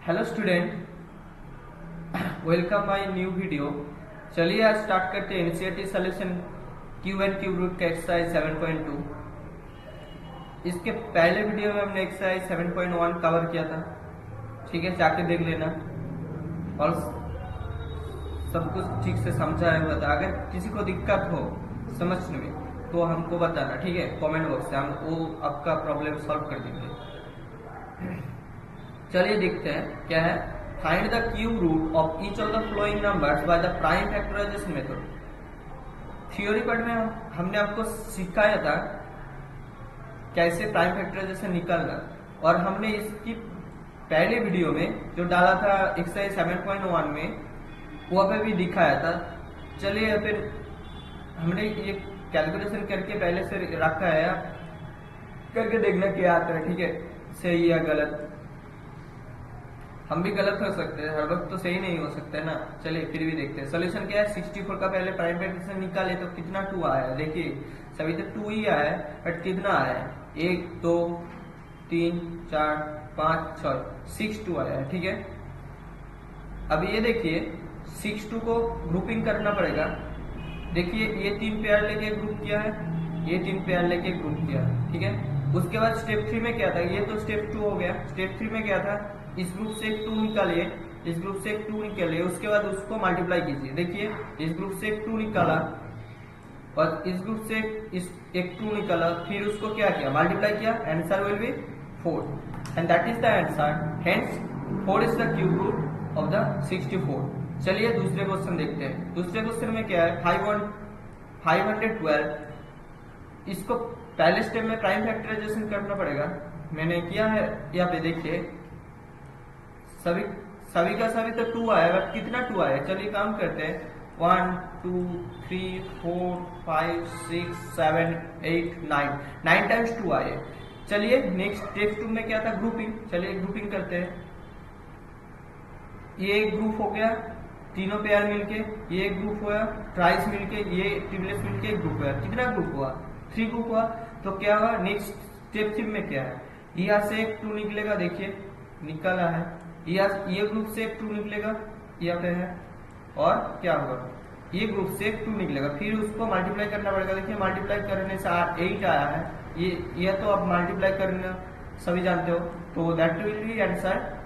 Hello student, welcome my new video. चलिए आज start करते हैं NCERT solution cube and cube root का एक्सरसाइज 7.2। इसके पहले वीडियो में हमने एक्सरसाइज 7.1 कवर किया था, ठीक है, जाके देख लेना और सब कुछ ठीक से समझा है बता। अगर किसी को दिक्कत हो समझने में तो हमको बताना, ठीक है, कमेंट बॉक्स से, हम वो आपका प्रॉब्लम सॉल्व कर देंगे। चलिए देखते हैं क्या है। Find the cube root of each of the following numbers by the prime factorisation method. Theory part में हमने आपको सिखाया था कैसे प्राइम फैक्टराइजेशन निकालना, और हमने इसकी पहले वीडियो में जो डाला था एक्सरसाइज 7.1 में वहाँ पे भी दिखाया था। चलिए फिर हमने ये कैलकुलेशन करके पहले से रखा है, करके देखना क्या आता है, ठीक है, सही या गलत। हम भी गलत हो सकते हैं, हर वक्त तो सही नहीं हो सकता है ना। चलिए फिर भी देखते हैं सोल्यूशन क्या है। 64 का पहले प्राइम फैक्टराइजेशन निकाले तो कितना 2 आया है। देखिए सभी तो 2 ही आया है, बट कितना आया है 1 2 3 4 5 6 6 2 आया है, ठीक है। अब ये देखिए 6 2 को ग्रुपिंग करना पड़ेगा। देखिए ये 3 पेयर लेके ग्रुप किया है, ये 3 पेयर लेके ग्रुप किया, ठीक है। उसके बाद स्टेप 3 में क्या था, ये तो स्टेप 2 हो गया। स्टेप 3 में क्या था, इस ग्रुप से एक 2 निकालिए, इस ग्रुप से एक 2 निकालिए, उसके बाद उसको मल्टीप्लाई कीजिए। देखिए इस ग्रुप से एक 2 निकाला और इस ग्रुप से एक 2 निकाला, फिर उसको क्या किया, मल्टीप्लाई किया, answer will be 4 and that is the answer. Hence 4 is the cube root of the 64। चलिए दूसरे क्वेश्चन देखते हैं। दूसरे क्वेश्चन में क्या है, 512। इसको पहले स्टेप में प्राइम फैक्टराइजेशन करना पड़ेगा, मैंने किया है। यहाँ पे देखिए सभी का सभी तो 2 आया, बट कितना 2 आया। चलिए काम करते हैं, 1 2 3 4 5 6 7 8 9 टाइम्स 2 आए। चलिए नेक्स्ट स्टेप 2 में क्या था, ग्रुपिंग। चलिए ग्रुपिंग करते हैं। ये एक ग्रुप हो गया, तीनों पेयर मिलके, ये एक ग्रुप हुआ, ट्राइस मिलके, ये ट्रिपलेट्स मिलके एक ग्रुप हुआ। कितना ग्रुप हुआ, 3 ग्रुप हुआ। तो क्या हुआ, नेक्स्ट स्टेप 3 में क्या है, यहाँ से एक 2 निकलेगा, देखिए निकला है। ये ग्रुप से एक 2 निकलेगा, यहाँ पे है, और क्या होगा, ये ग्रुप से एक 2 निकलेगा, फिर उसको मल्टीप्लाई करना पड़ेगा। देखिए मल्टीप्लाई करने से 8 आया है, ये तो अब मल्टीप्लाई करना सभी जानते हो, तो that will be answer.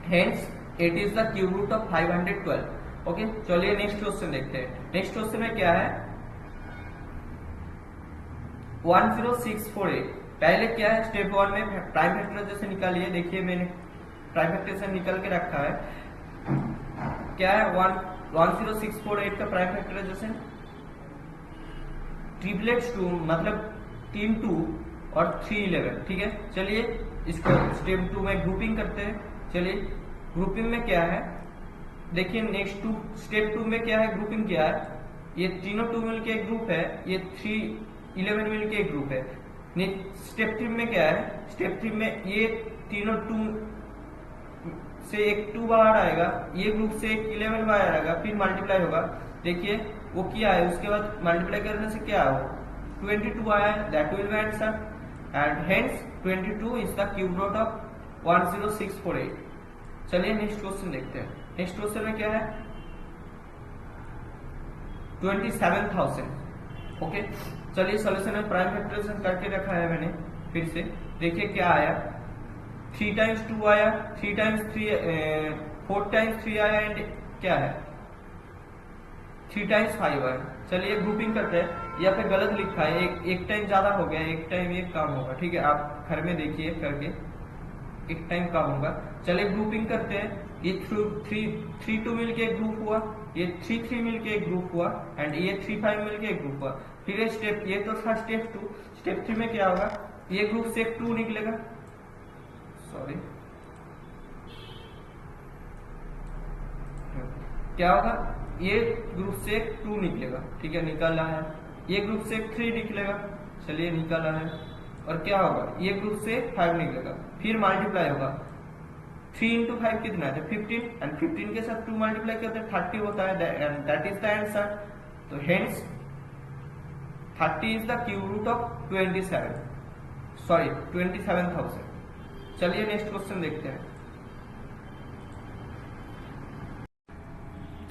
Hence 8 is the cube root of 512। Okay, चलिए नेक्स्ट क्वेश्चन देखते हैं। नेक्स्ट क्वेश्चन में क्या है, 10648। पहले क्या है, स्टेप 1 में प्राइम फैक्टराइजेशन निकालिए। देखिए मैंने प्राइम फैक्टराइजेशन निकाल के रखा है। क्या है, 10648 का प्राइम फैक्टराइजेशन, ट्रिपलेट्स 2 मतलब 3 2 और 3 11, ठीक है। चलिए इसको स्टेप 2 में ग्रुपिंग करते हैं। चलिए ग्रुपिंग में क्या है, देखिए नेक्स्ट स्टेप 2 में क्या है, ग्रुपिंग क्या है, ये तीनों 2 मिलके एक ग्रुप है, ये 3 11 मिलके एक ग्रुप है। स्टेप 3 में क्या है, स्टेप 3 में ये तीनों 2 से एक 2 बाहर आएगा, ये ग्रुप से एक 11 बाहर आएगा, फिर मल्टीप्लाई होगा। देखिए वो किया है, उसके बाद मल्टीप्लाई करने से क्या हो, 22 आया है, that will be answer. And hence 22 is the cube root of 10648। चलिए नेक्स्ट क्वेश्चन देखते हैं। नेक्स्ट क्वेश्चन में क्या है, 27,000। ओके, चलिए सॉल्यूशन में प्राइम फैक्टराइजेशन करके रखा है मैंने, फिर से देखिए क्या आया, 3 टाइम्स 2 आया, 3 टाइम्स 3 4 टाइम्स 3 आया, एंड क्या है 3 टाइम्स 5 आया। चलिए ग्रुपिंग करते हैं। यहाँ पे गलत लिखा है, एक टाइम ज्यादा हो गया, एक टाइम एक कम होगा, ठीक है, आप घर में देखिए करके, एक टाइम कम होगा। चलिए ग्रुपिंग करते हैं। ये 3 2 मिलके एक ग्रुप हुआ, ये 3 3 मिलके एक ग्रुप हुआ, एंड ये 3 5 मिलके एक ग्रुप हुआ। फिर ये तो था स्टेप 2। स्टेप 3 में क्या होगा, ये ग्रुप से एक 2 निकलेगा, सॉरी क्या होगा, ये ग्रुप से एक 2 निकलेगा, ठीक है, निकाला है। ये ग्रुप से एक 3 निकलेगा, चलिए निकाला है, और क्या होगा, ये ग्रुप से 5 निकलेगा, फिर मल्टीप्लाई होगा। 3 इंटू 5 कितना है, 15, एंड 15 के साथ 2 मल्टीप्लाई करते हैं 30 होता है, and that is the answer. तो hence 30 is the cube root of 27,000। चलिए नेक्स्ट क्वेश्चन देखते हैं।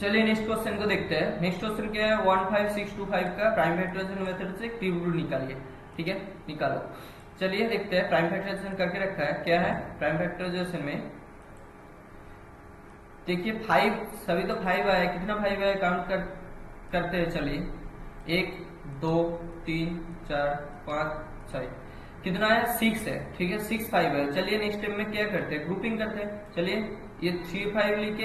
चलिए नेक्स्ट क्वेश्चन को देखते हैं। नेक्स्ट क्वेश्चन क्या है, 15625 का प्राइम फैक्टराइजेशन मेथड से क्यूब रूट निकालिए। ठीक है, निकालो। चलिए देखते हैं, प्राइम फैक्टराइजेशन करके रखा है। क्या है प्राइम फैक्टराइजेशन में, देखिए 5 सभी तो 5 आया, कितना 5 आया काउंट करते हैं। चलिए 1 2 3 4 5 6, कितना है 6 है। ठीक है, 6 5 है। चलिए नेक्स्ट स्टेप में क्या करते हैं, ग्रुपिंग करते हैं। चलिए ये 3 5 लेके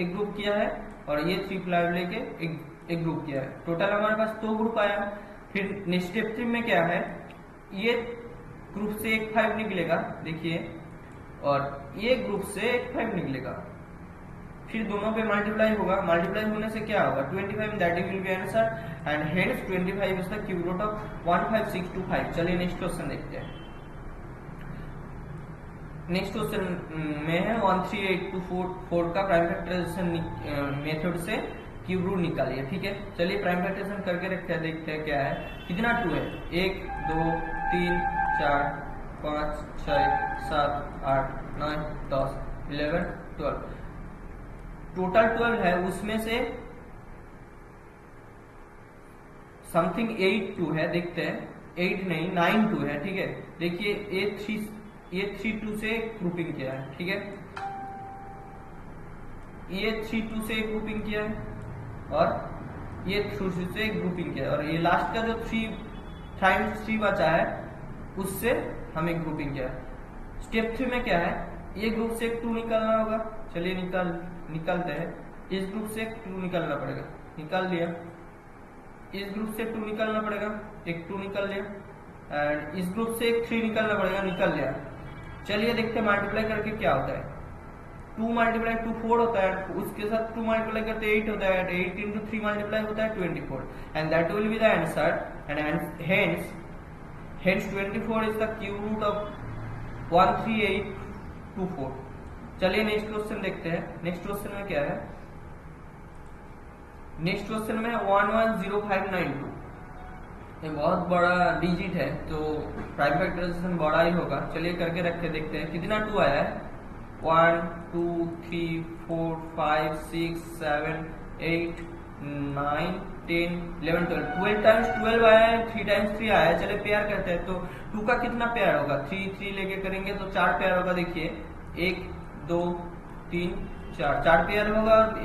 एक ग्रुप किया है और ये 3 5 लेके एक ग्रुप किया है। टोटल हमारे पास 2 ग्रुप आया। फिर नेक्स्ट स्टेप 3 में क्या है, ये ग्रुप से एक 5 निकलेगा, देखिए, और ये ग्रुप से एक 5 निकलेगा। फिर दोनों पे मल्टीप्लाई होगा, मल्टीप्लाई होने से क्या होगा 25, that will be answer and hence 25 is the cube root of 15625। चलिए नेक्स्ट क्वेश्चन देखते हैं। नेक्स्ट क्वेश्चन में है 13824 का प्राइम फैक्टराइजेशन मेथड से क्यूब रूट निकालिए। ठीक है, चलिए प्राइम फैक्टराइजेशन करके रखते हैं, देखते हैं क्या है। कितना 2 है, 1 2 3 4 5 6 7 8 9 10 11 12, टोटल 12 है। उसमें से समथिंग 8 2 है, देखते हैं। 8 नहीं 9 2 है। ठीक है, देखिए ये 3 2 से ग्रुपिंग किया है। ठीक है, ये 3 2 से ग्रुपिंग किया है और ये 3 से ग्रुपिंग किया है, और ये लास्ट का जो 3 टाइम्स 3 बचा है उससे हमें ग्रुपिंग किया है। स्टेप 3 में क्या है, ये ग्रुप से एक 2 निकालना होगा। चलिए निकालते हैं। इस ग्रुप से एक 2 निकालना पड़ेगा, निकाल लिया। इस ग्रुप से 2 निकालना पड़ेगा, एक 2 निकाल लिया। एंड इस ग्रुप से एक 3 निकालना पड़ेगा, निकाल लिया। चलिए देखते हैं मल्टीप्लाई करके क्या होता है। 2 मल्टीप्लाई 2 4 होता है, उसके साथ 2 मल्टीप्लाई करते 8 होता है, 8 इंटू 3 मल्टीप्लाई होता है 24 and that will be the answer and hence 24 is the cube root of 13824। चलिए नेक्स्ट क्वेश्चन देखते हैं। नेक्स्ट क्वेश्चन में क्या है, नेक्स्ट क्वेश्चन में 110592, ये बहुत बड़ा डिजिट है तो प्राइम फैक्टराइजेशन बड़ा ही होगा। चलिए करके रखे, देखते हैं कितना 2 आया है। 1 2 3 4 5 6 7 8 9 10 11 12, 12 टाइम्स 12 आया है, 3 टाइम्स 3 आया है। चलिए पेयर करते हैं, तो 2 का कितना पेयर होगा, 3 3 लेके करेंगे तो 4 पेयर होगा। देखिए 1 2 3 4 पेयर होगा, और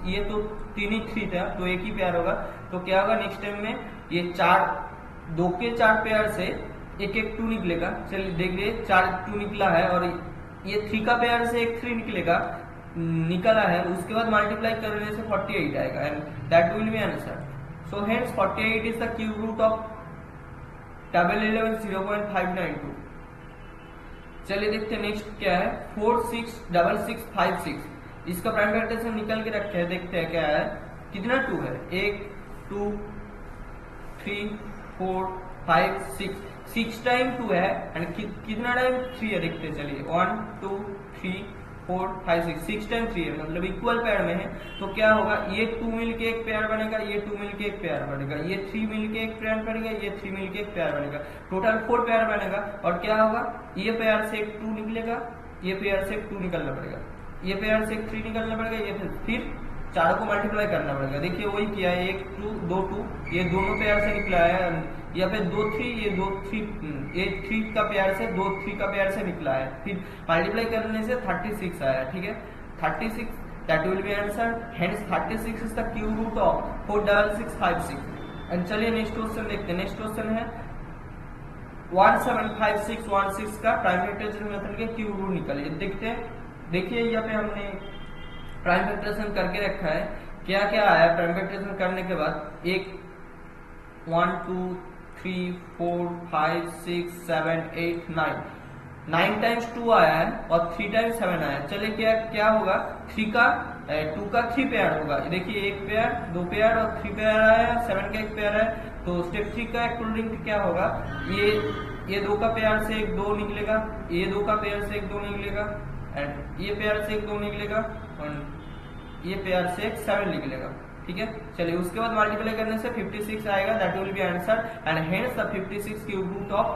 ये तो 3 ही 3 था तो एक ही पेयर होगा। तो क्या होगा नेक्स्ट टाइम में, ये 2 के 4 पेयर से एक 2 निकलेगा। चलिए देखिए 4 2 निकला है, और ये 3 का पेयर से एक 3 निकला है। उसके बाद मल्टीप्लाई करने से 48 आएगा and that will be answer. So hence 48 is the cube root of 0.592। चलिए देखते हैं नेक्स्ट क्या है, 466656। इसका प्राइम फैक्टराइजेशन निकल के रखे हैं, देखते हैं क्या है। कितना 2 है, 1 2 3 4 5 6 टाइम 2 है एंड कितना टाइम 3 है, देखते हैं। चलिए 1 2 3 4 5 6 टाइम 3 है, मतलब इक्वल पेयर में है। तो क्या होगा, ये 2 मिलके एक पेयर बनेगा, ये 2 मिलके एक पेयर बनेगा, ये 3 मिलके एक पेयर बनेगा, ये 3 मिलके एक पेयर बनेगा, टोटल 4 पेयर बनेगा। और क्या होगा, ये पेयर से एक 2 निकलेगा, ये पेयर से एक 2 निकलना पड़ेगा, ये पेयर से एक 3 निकलना पड़ेगा, ये फिर चारों को मल्टीप्लाई करना पड़ेगा। देखिए वही किया है, 1 2 2 2, ये दोनों पेयर से निकला है, या फिर 2 3, ये 2 3, ये 3 का पेयर से 2 3 का पेयर से निकला है। फिर मल्टीप्लाई करने से 36 आया। ठीक है, 36 that will be answer, hence 36 is the cube root of 46656। And चलिए नेक्स्ट क्वेश्चन देखते हैं। नेक्स्ट क्वेश्चन है 175616 का प्राइम फैक्टराइजेशन मेथड के क्यूब रूट निकालिए। देखते हैं, देखिए यहाँ पे हमने प्राइम फैक्टराइजेशन करके रखा है। क्या क्या आया प्राइम फैक्टराइजेशन करने के बाद, 1 2 3 4 5 6 7 8 9 टाइम्स 2 आया है और 3 टाइम्स 7 आया है। चलिए क्या होगा, 2 का 3 पेयर होगा। देखिए 1 पेयर 2 पेयर और 3 पेयर आया, 7 का 1 पेयर है। तो स्टेप 3 का एक्ट क्या होगा, ये 2 का पेयर से एक 2 निकलेगा, ये 2 का पेयर से एक 2 निकलेगा, एंड ये पेयर से एक 2 निकलेगा, और ये पेयर से एक 7 निकलेगा। ठीक है, चलिए उसके बाद मल्टीप्लाई करने से 56 आएगा, that will be answer and hence the 56 cube root of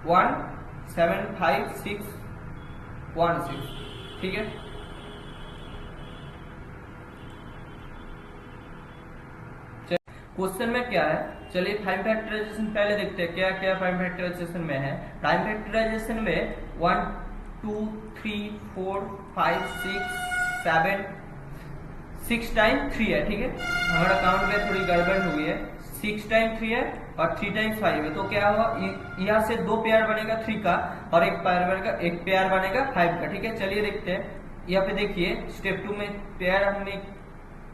1755616। ठीक है, क्वेश्चन में क्या है, चलिए प्राइम फैक्टराइजेशन पहले देखते हैं क्या क्या प्राइम फैक्टराइजेशन में है। प्राइम फैक्टराइजेशन में 1 2 3 4 5 6 7 6 टाइम 3 है, ठीक है। हमारा काउंट में थोड़ी गड़बड़ हुई है, 6 टाइम 3 है और 3 टाइम 5 है, तो क्या हुआ, यहाँ से 2 पेयर बनेगा 3 का और एक पेयर बनेगा 5 का, ठीक है। चलिए देखते हैं, यहाँ पे देखिए स्टेप 2 में पेयर हमने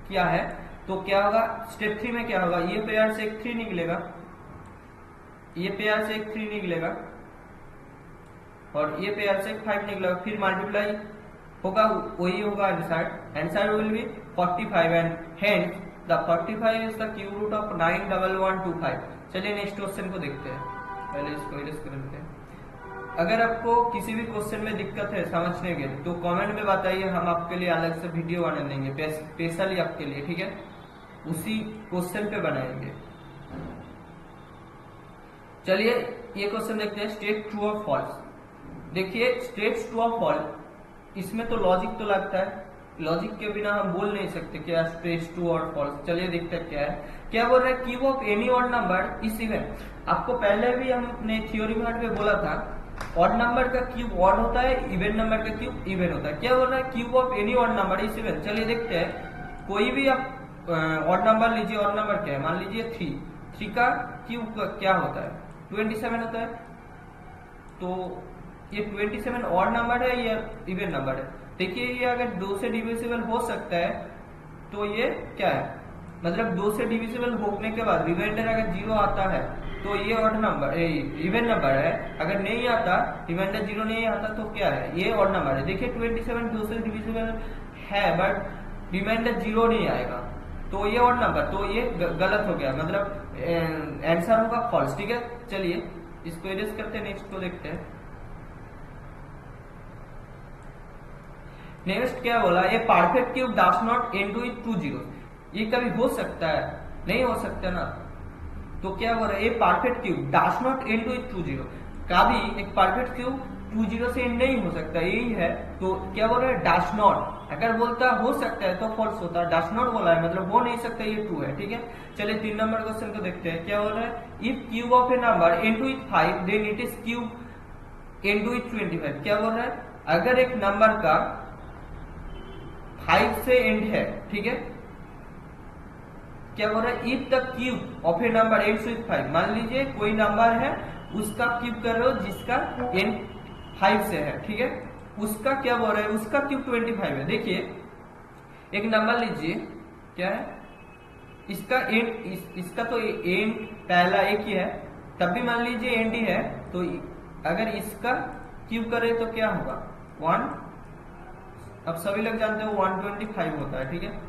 किया है, तो क्या होगा, स्टेप 3 में क्या होगा, ये पेयर से एक 3 निकलेगा, ये पेयर से एक 3 निकलेगा और ये पेयर से एक 5 निकलेगा, फिर मल्टीप्लाई होगा, वही होगा answer will be 45 and hence the 45 is the cube root of 91125। चलिए नेक्स्ट क्वेश्चन को देखते हैं, पहले इसको इरेज कर लेते हैं। अगर आपको किसी भी क्वेश्चन में दिक्कत है समझने के, तो कमेंट में बताइए, हम आपके लिए अलग से वीडियो बना देंगे स्पेशली आपके लिए, ठीक है, उसी क्वेश्चन पे बनाएंगे। चलिए ये क्वेश्चन देखते हैं, स्टेट ट्रू और फॉल्स। देखिए स्टेट ट्रू और फॉल्स, इसमें तो लॉजिक तो लगता है, लॉजिक के बिना हम बोल नहीं सकते क्या स्टेट ट्रू और फॉल्स। चलिए देखते हैं क्या है, क्या बोल रहा है, cube of any odd number इस इवन। आपको पहले भी हमने थ्योरी पार्ट में बोला था, ऑड नंबर का क्यूब ऑड होता है, इवन नंबर का क्यूब इवन होता है। क्या बोल रहा है, cube of any odd number is even. चलिए देखते हैं, कोई भी आप ऑड नंबर लीजिए, ऑड नंबर क्या है, मान लीजिए 3 का क्यूब क्या होता है, 27 होता है। तो ये 27 ऑड नंबर है या इवन नंबर है। देखिए ये अगर 2 से डिविजिबल हो सकता है तो ये क्या है, मतलब 2 से डिविजिबल होने के बाद रिमाइंडर अगर 0 आता है तो ये ऑड नंबर इवन नंबर है, अगर नहीं आता रिमाइंडर 0 नहीं आता तो क्या है, ये ऑड नंबर है। देखिए 27 2 से डिविजिबल है बट रिमाइंडर 0 नहीं आएगा, तो ये ऑड नंबर, तो ये गलत हो गया, मतलब आंसर होगा फॉल्स, ठीक है। चलिए इसको इरेज करते हैं, नेक्स्ट को देखते हैं। नेक्स्ट क्या बोला, ये perfect cube does not and with 2 zeros. ये कभी हो सकता है, नहीं हो सकता ना, तो क्या बोल रहा है, ये perfect cube does not and with 2 zero. कभी एक परफेक्ट क्यूब 2 जीरो से एंड नहीं हो सकता, यही है। तो क्या बोल रहा है, डज नॉट। अगर बोलता हो सकता है तो फॉल्स होता है, डज नॉट बोला है मतलब हो नहीं सकता, ये ट्रू है, ठीक है। चलिए 3 नंबर क्वेश्चन को देखते हैं, क्या बोल रहा है, if cube of a number end with 5 then it is cube end with 25। क्या बोल रहा है, अगर एक नंबर का 5 से एंड है, ठीक है, क्या बोल रहा है, if the cube of a number ends with 5। मान लीजिए कोई नंबर है, उसका क्यूब कर रहे हो जिसका एंड 5 से है, ठीक है, उसका क्या बोल रहा है, उसका क्यूब 25 है। देखिए एक नंबर लीजिए, क्या है, इसका एंड इसका तो एंड पहला एक ही है, तब भी मान लीजिए एंड ही है, तो अगर इसका क्यूब करे तो क्या होगा 1। अब सभी लोग जानते हो 125 होता है, ठीक है।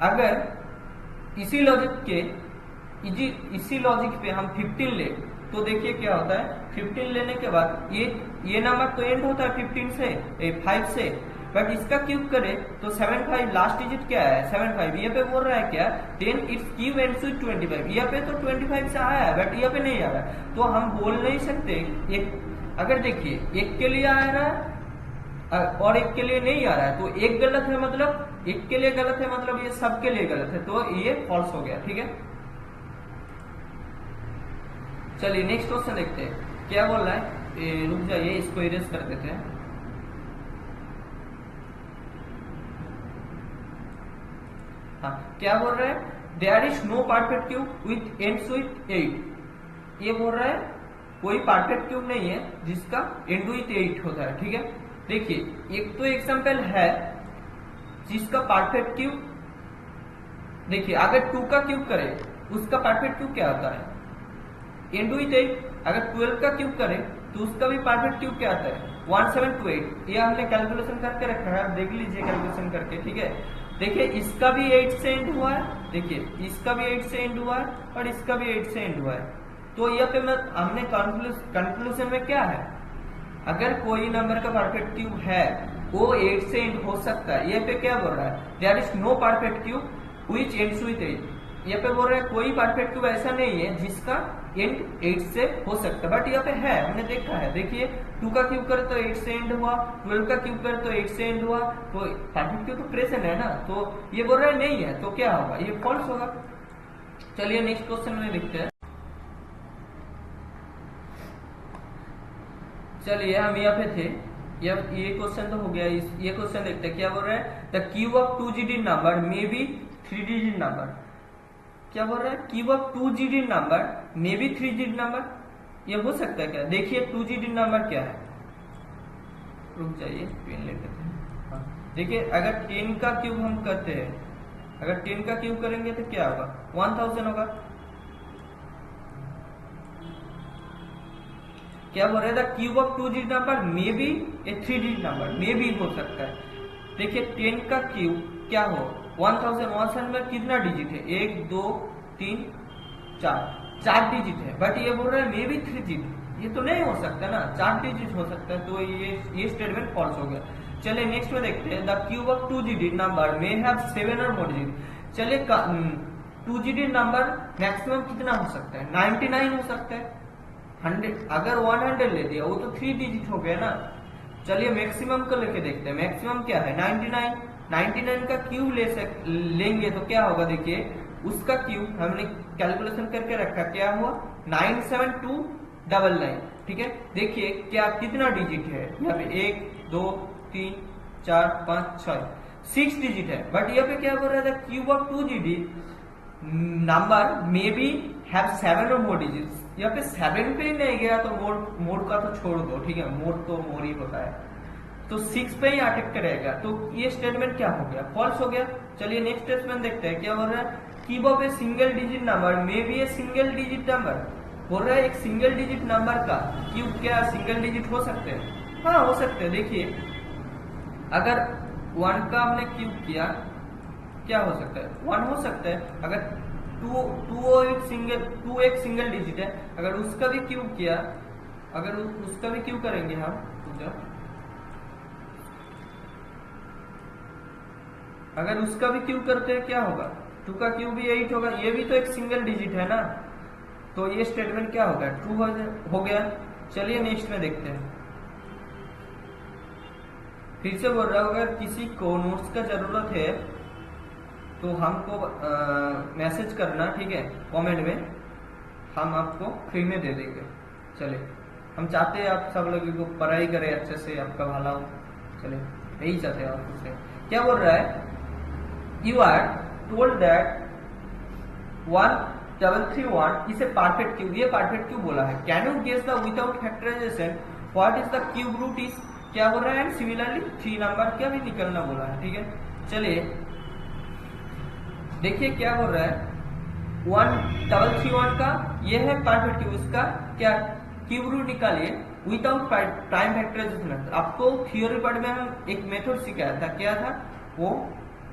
अगर इसी लॉजिक पे हम 15 ले तो देखिए क्या होता है, 15 लेने के बाद ये नंबर तो एंड होता है 15 से 5 से, बट इसका क्यूब करे तो 75, लास्ट डिजिट क्या है 75। ये पे बोल रहा है क्या, then its cube ends with 25। ये पे तो 25 से आया है बट ये पे नहीं आ रहा है, तो हम बोल नहीं सकते। अगर देखिए एक के लिए आ रहा है और एक के लिए नहीं आ रहा है, तो एक गलत है, मतलब एक के लिए गलत है, मतलब ये सबके लिए गलत है, तो ये फॉल्स हो गया, ठीक है। चलिए नेक्स्ट क्वेश्चन देखते हैं, क्या बोल रहा है, रुक जाइए इसको इरेज कर देते हैं। हाँ, क्या बोल रहा है, there is no perfect cube with ends with 8। ये बोल रहा है कोई परफेक्ट क्यूब नहीं है जिसका एंड विथ 8 होता है, ठीक है। देखिए एक तो एग्जांपल है जिसका परफेक्ट क्यूब, देखिए अगर 2 का क्यूब करे उसका परफेक्ट क्यूब क्या आता है एंड विथ 8। अगर 12 का क्यूब करे तो उसका भी परफेक्ट क्यूब क्या आता है 1728। ये हमने कैलकुलेशन करके रखा है, आप देख लीजिए कैलकुलेशन करके, ठीक है। देखिए इसका भी 8 से एंड हुआ है, देखिए इसका भी 8 से एंड हुआ है और इसका भी 8 से एंड हुआ है। तो यहाँ पे हमने कंक्लूजन में क्या है, अगर कोई नंबर का परफेक्ट क्यूब है वो 8 से एंड हो सकता है। ये पे क्या बोल रहा है, there is no perfect cube which ends with 8। ये पे बोल रहा है कोई परफेक्ट क्यूब ऐसा नहीं है जिसका एंड 8 से हो सकता है, बट यहाँ पे है, हमने देखा है। देखिए 2 का क्यूब करे तो 8 से एंड हुआ, 12 का क्यूब करे तो 8 से एंड हुआ, तो परफेक्ट क्यूब तो प्रेजेंट है ना, तो ये बोल रहा है नहीं है, तो क्या होगा, ये फॉल्स होगा। चलिए नेक्स्ट क्वेश्चन में देखते हैं। चलिए हम यहाँ पे थे, ये क्वेश्चन तो हो गया। ये क्वेश्चन देखते हैं क्या बोल रहा है, the cube of 2 digit number may be 3 digit number. क्या बोल रहा है, cube of 2 digit number may be 3 digit number, ये हो सकता है क्या। देखिए 2 डिजिट नंबर क्या है, रुक जाइए पेन लेते हैं। देखिए अगर 10 का क्यूब हम करते हैं, अगर 10 का क्यूब करेंगे तो क्या होगा, 1000 होगा। क्या बोल रहे थे, cube of 2 digit number may be A 3 digit number, may be हो सकता है। देखिए 10 का क्यूब क्या हो, 1000 में कितना डिजिट है, 1 2 3 4 डिजिट है, बट ये बोल रहा है मे बी 3 डिजिट, ये तो नहीं हो सकता ना, 4 डिजिट हो सकता है, तो ये स्टेटमेंट फॉल्स हो गया। चलिए नेक्स्ट में देखते हैं, the cube of 2 digit number may have 7 और मोर डिजिट। चलिए 2 डिजिट नंबर मैक्सिमम कितना हो सकता है, 99 हो सकता है। 100 अगर 100 ले दिया वो तो 3 डिजिट हो गया ना। चलिए मैक्सिमम को लेके देखते हैं, मैक्सिमम क्या है 99 का क्यूब लेंगे तो क्या होगा, देखिए उसका क्यूब हमने कैलकुलेशन करके रखा, क्या हुआ 97299, ठीक है। देखिए क्या कितना डिजिट है यहाँ पे, 1 2 3 4 5 6 डिजिट है, बट यहाँ पे क्या बोल रहा था, cube of 2 digit number may be have 7 और मोर डिजिट्स। यहाँ पे 7 पे ही नहीं गया तो मोड का तो छोड़ दो, ठीक है, मोड तो मोर ही होता है, तो 6 पे ही अटैक करेगा, तो ये स्टेटमेंट क्या हो गया, फॉल्स हो गया। चलिए नेक्स्ट स्टेटमेंट देखते हैं, क्या बोल रहा है, cube of a single digit number may be a single digit number. बोल रहा है एक सिंगल डिजिट नंबर का क्यूब क्या सिंगल डिजिट हो सकते हैं, हाँ हो सकते हैं। देखिए अगर 1 का हमने क्यूब किया क्या हो सकता है, 1 हो सकता है। अगर 2 एक सिंगल डिजिट है, अगर उसका भी क्यूब किया, अगर उसका भी क्यूब करेंगे हम, अगर उसका भी क्यूब करते हैं क्या होगा, 2 का क्यूब भी 8 होगा, ये भी तो एक सिंगल डिजिट है ना, तो ये स्टेटमेंट क्या होगा, ट्रू हो गया। चलिए नेक्स्ट में देखते हैं, फिर से बोल रहा हूँ अगर किसी को नोट्स का जरूरत है तो हमको मैसेज करना, ठीक है, कमेंट में, हम आपको फ्री में दे देंगे। चलिए हम चाहते हैं आप सब लोगों को पढ़ाई करें अच्छे से, आपका भला हो, चलिए यही चाहते हैं आपको से। क्या बोल रहा है, you are told that 1331 is a perfect cube, ये परफेक्ट क्यूब बोला है। Can you guess the without factorisation what is the cube root is, क्या बोल रहा है, एंड सिमिलरली 3 नंबर क्या भी निकलना बोला है, ठीक है। चलिए देखिए क्या बोल रहा है, 1331 का ये है परफेक्ट क्यूब, इसका क्या क्यूब रूट निकालिए विदाउट प्राइम फैक्टराइजेशन मेथड। आपको थ्योरी पार्ट में हम एक मेथड सिखाया था, क्या था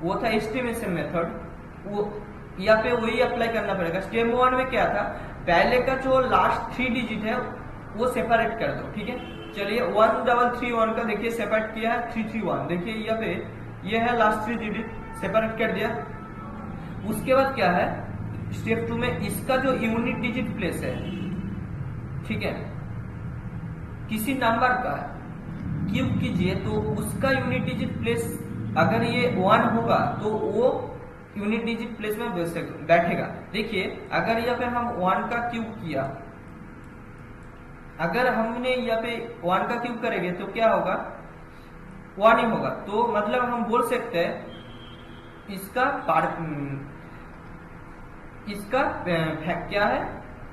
वो था एस्टिमेशन मेथड, वो यहाँ पे वही अप्लाई करना पड़ेगा। स्टेप 1 में क्या था, पहले का जो लास्ट 3 डिजिट है वो सेपरेट कर दो, ठीक है। चलिए 1331 का देखिए सेपरेट किया है 331, देखिए यहाँ पे ये है लास्ट 3 डिजिट सेपरेट कर दिया। उसके बाद क्या है, स्टेप 2 में इसका जो यूनिट डिजिट प्लेस है, ठीक है, किसी नंबर का क्यूब कीजिए तो उसका यूनिट डिजिट प्लेस अगर ये 1 होगा तो वो यूनिट डिजिट प्लेस में बैठेगा। देखिए अगर यहाँ पे हम 1 का क्यूब किया, अगर हमने यहाँ पे 1 का क्यूब करेंगे तो क्या होगा, 1 ही होगा, तो मतलब हम बोल सकते हैं इसका क्या है,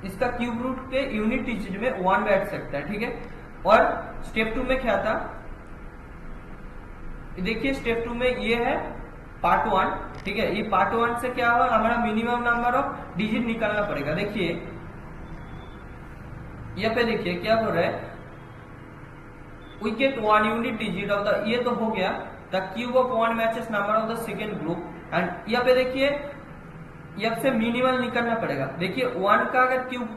इसका क्यूब रूट के यूनिट डिजिट में 1 बैठ सकता है, ठीक है। और स्टेप 2 में क्या था, देखिए स्टेप 2 में ये है पार्ट 1, ठीक है, ये पार्ट 1 से क्या हुआ, हमारा मिनिमम नंबर ऑफ डिजिट निकालना पड़ेगा। देखिए यहाँ पे देखिए क्या बोल रहा है, we get 1 unit digit of the, ये तो हो गया, the cube of 1 matches number of the second group, and यहाँ पे देखिए यहाँ से मिनिमल निकालना पड़ेगा। देखिए 1 का अगर क्यूब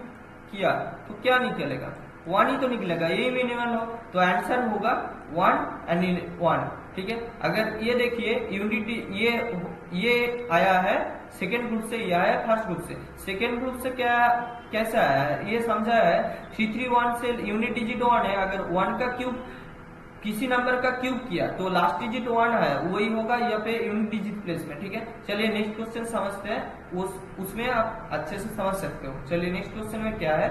किया तो क्या निकलेगा, 1 ही तो निकलेगा, यही मिनिमल हो, तो आंसर होगा 1 एंड 1, ठीक है। अगर ये देखिए यूनिट ये आया है सेकेंड ग्रुप से ये आया, फर्स्ट ग्रुप से। सेकेंड ग्रुप से क्या कैसे आया है ये समझा है। 331 से यूनिट डिजिट 1 है, अगर 1 का क्यूब किसी नंबर का क्यूब किया तो लास्ट डिजिट 1 है, वही होगा यहाँ पे यूनिट डिजिट प्लेस में। ठीक है, चलिए नेक्स्ट क्वेश्चन समझते हैं, उसमें आप अच्छे से समझ सकते हो। चलिए नेक्स्ट क्वेश्चन में क्या है,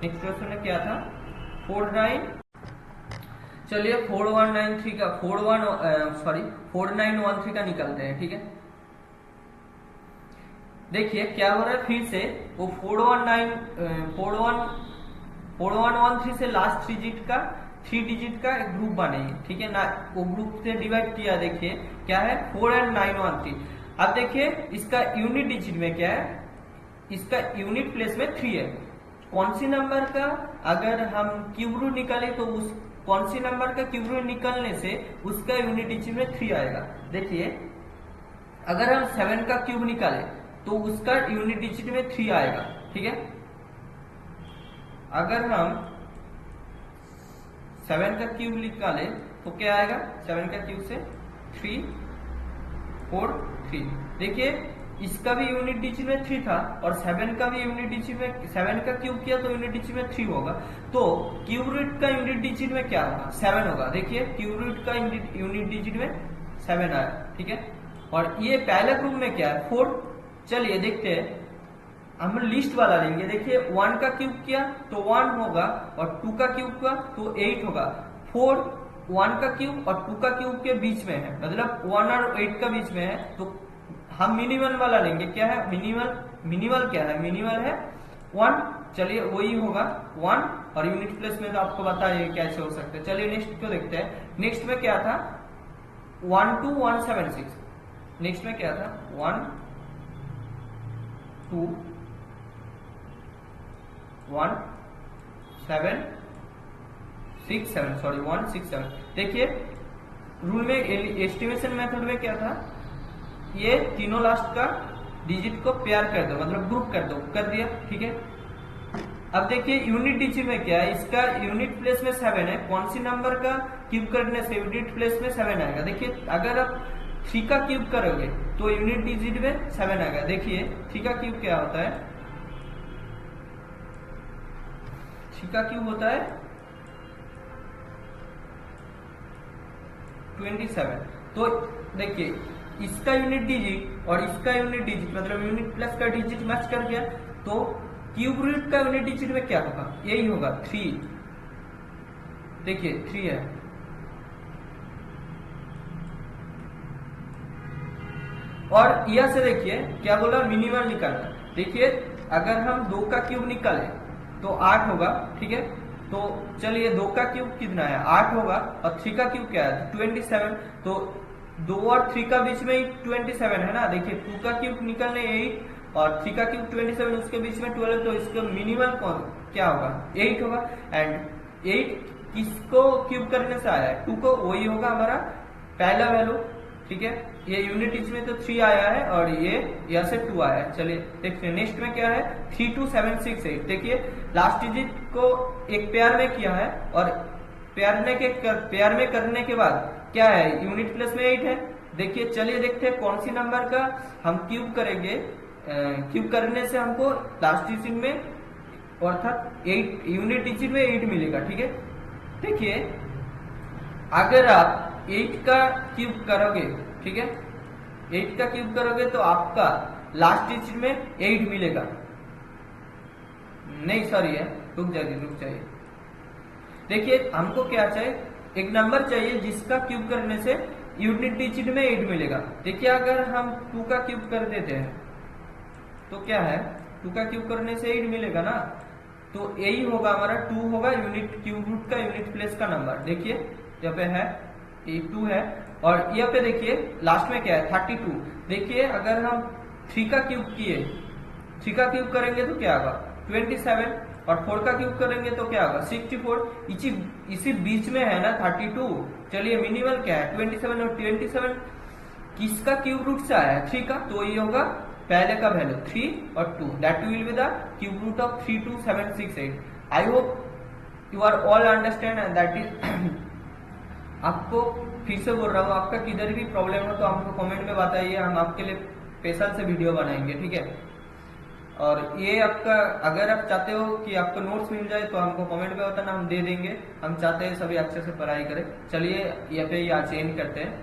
नेक्स्ट क्वेश्चन में क्या था 49, चलिए 4193 का 4913 का निकलते हैं। ठीक है, देखिए क्या हो रहा है, फिर से वो 4113 से लास्ट थ्री डिजिट का एक ग्रुप बनेगी। ठीक है ना, वो ग्रुप से डिवाइड किया, देखिए क्या है 4 और 913। अब देखिए इसका यूनिट डिजिट में क्या है, इसका यूनिट प्लेस में 3 है। कौन सी नंबर का अगर हम क्यूब रूट निकाले तो उस कौन सी नंबर का क्यूब रूट निकालने से उसका यूनिट डिजिट में 3 आएगा। देखिए अगर हम 7 का क्यूब निकाले तो उसका यूनिट डिजिट में 3 आएगा। ठीक है, अगर हम 7 का क्यूब निकाले तो क्या आएगा, 7 का क्यूब से 3 4 3। देखिए इसका भी यूनिट डिजिट में 3 था और 7 का भी यूनिट डिजिट में, 7 का क्यूब किया तो यूनिट डिजिट में 3 होगा, तो क्यूब रूट का यूनिट डिजिट में क्या होगा 7 होगा। देखिए क्यूब रूट का यूनिट डिजिट में 7 आया। ठीक है, और ये पहले ग्रुप में क्या है 4। चलिए देखते हैं, हम लिस्ट वाला लेंगे। देखिए 1 का क्यूब किया तो 1 होगा और 2 का क्यूब किया तो 8 होगा। 4 1 का क्यूब और 2 का क्यूब के बीच में है, मतलब 1 और 8 का बीच में है, तो हम मिनिमल वाला लेंगे। क्या है मिनिमल क्या है, मिनिमल है 1। चलिए वही होगा 1 और यूनिट प्लेस में तो आपको बताइए कैसे हो सकता है। चलिए नेक्स्ट को देखते हैं। नेक्स्ट में क्या था 12176। नेक्स्ट में क्या था 1 2 1 7 6 7 सॉरी 1 6 7। देखिए रूल में एस्टिमेशन मेथड में क्या था, ये तीनों लास्ट का डिजिट को पेयर कर दो, मतलब ग्रुप कर दो, कर दिया। ठीक है, अब देखिए यूनिट डिजिट में क्या है, इसका यूनिट प्लेस में 7 है, कौन सी नंबर का क्यूब करने से यूनिट प्लेस में 7 आएगा। देखिए अगर आप 3 का क्यूब करोगे तो यूनिट डिजिट में 7 आएगा। देखिए 3 का क्यूब क्या होता है, 3 का क्यूब होता है 27। तो देखिए इसका यूनिट डिजिट और इसका यूनिट डिजिट, मतलब यूनिट प्लस का डिजिट मैच कर गया, तो क्यूब रूट का यूनिट डिजिट में क्या होगा, यही होगा 3। देखिए 3 है। और यह से देखिए क्या बोला, मिनिमल निकालना। देखिए अगर हम 2 का क्यूब निकाले तो 8 होगा। ठीक है, तो चलिए 2 का क्यूब कितना है 8 होगा और 3 का क्यूब क्या है 27। तो 2 और 3 का बीच में ही 27 है ना। देखिए 2 का क्यूब निकलने 8 और 3 का क्यूब 27, उसके बीच में 12, तो इसका मिनिमल कौन क्या होगा 8 होगा। एंड 8 किसको क्यूब करने से आया है 2 को, वही होगा हमारा पहला वैल्यू। ठीक है, ये यूनिट इसमें तो 3 आया है और ये यहाँ से 2 आया है। चलिए देखते हैं नेक्स्ट में क्या है 32768। देखिए लास्ट डिजिट को एक पेयर में किया है और पेयर में करने के बाद क्या है यूनिट प्लेस में 8 है। देखिए चलिए देखते हैं कौन सी नंबर का हम क्यूब करेंगे, क्यूब करने से हमको लास्ट डिजिट में अर्थात 8 यूनिट डिजिट में 8 मिलेगा। ठीक है, देखिए अगर आप 8 का क्यूब करोगे, ठीक है 8 का क्यूब करोगे तो आपका लास्ट डिजिट में 8 मिलेगा। नहीं सॉरी है, रुक जाइए। देखिए हमको क्या चाहिए, एक नंबर चाहिए जिसका क्यूब करने से यूनिट डिजिट में 8 मिलेगा। देखिए अगर हम 2 का क्यूब कर देते हैं तो क्या है 2 का क्यूब करने से 8 मिलेगा ना, तो यही होगा हमारा 2 होगा यूनिट क्यूब रूट का यूनिट प्लेस का नंबर। देखिए यहाँ पे है 2 है और यहाँ पे देखिए लास्ट में क्या है 32। देखिए अगर हम 3 का क्यूब किए, 3 का क्यूब करेंगे तो क्या होगा 27 और 4 का क्यूब करेंगे तो क्या होगा 64। इसी बीच में है ना 32। चलिए मिनिमल क्या है 27 और 27 किसका क्यूब रूट से आया है 3 का, तो ये होगा पहले का वैल्यू 3 और 2, that will be the cube root of 32768। I hope you are all understand and that is आपको फिर से बोल रहा हूँ, आपका किधर भी प्रॉब्लम हो तो हमको कमेंट में बताइए, हम आपके लिए स्पेशल से वीडियो बनाएंगे, ठीक है। और ये आपका, अगर आप चाहते हो कि आपको नोट्स मिल जाए तो हमको कमेंट में बताना, हम दे देंगे। हम चाहते हैं सभी अच्छे से पढ़ाई करें। चलिए यहाँ पे आज एंड करते हैं।